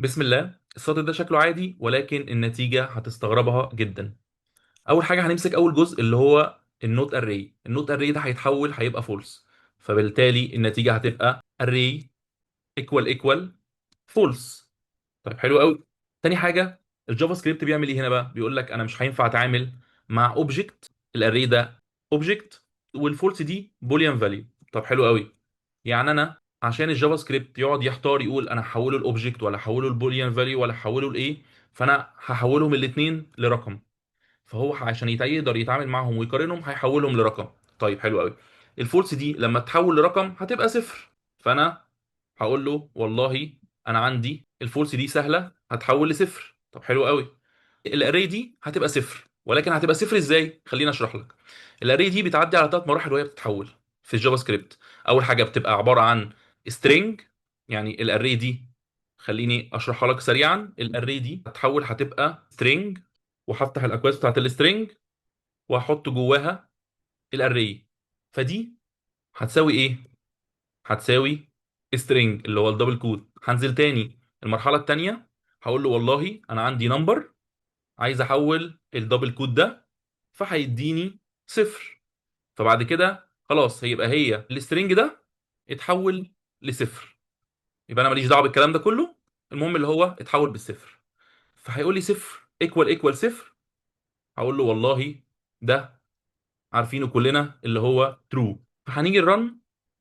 بسم الله. السطر ده شكله عادي ولكن النتيجة هتستغربها جدا. أول حاجة هنمسك أول جزء اللي هو النوت أري. النوت أري ده هيتحول هيبقى فولس، فبالتالي النتيجة هتبقى أري ايكوال فولس. طيب حلو قوي. تاني حاجة، الجافا سكريبت بيعمل ايه هنا بقى؟ بيقول لك انا مش هينفع اتعامل مع اوبجكت، الاري ده اوبجكت والفولس دي بوليان فاليو. طب حلو قوي. يعني انا عشان الجافا سكريبت يقعد يحتار يقول انا هحوله الاوبجكت ولا هحوله البوليان فاليو ولا هحوله لايه، فانا هحولهم الاثنين لرقم. فهو عشان يقدر يتعامل معاهم ويقارنهم هيحولهم لرقم. طيب حلو قوي. الفولس دي لما تحول لرقم هتبقى صفر، فانا هقول له والله انا عندي الفولس دي سهله هتحول لصفر. طب حلو قوي. الاري دي هتبقى صفر، ولكن هتبقى صفر ازاي؟ خليني اشرح لك. الاري دي بتعدي على ثلاث مراحل وهي بتتحول في الجافا سكريبت. اول حاجه بتبقى عباره عن string. يعني الاري دي، خليني اشرحها لك سريعا. الاري دي هتحول هتبقى string، وهفتح الاكواز بتاعت السترنج وهحط جواها الاري. فدي هتساوي ايه؟ هتساوي string اللي هو الدبل كود. هنزل تاني المرحله التانيه، هقول له والله انا عندي نمبر عايز احول الدبل كود ده، فهيديني صفر. فبعد كده خلاص هي السترنج ده اتحول لصفر، يبقى انا ماليش دعوه بالكلام ده كله. المهم اللي هو اتحول بالصفر. فهيقول لي صفر ايكوال صفر. هقول له والله ده عارفينه كلنا اللي هو ترو. فهنيجي الرن،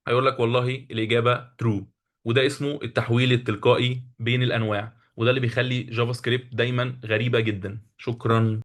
هيقول لك والله الاجابه ترو. وده اسمه التحويل التلقائي بين الانواع، وده اللي بيخلي جافا سكريبت دايما غريبه جدا. شكرا.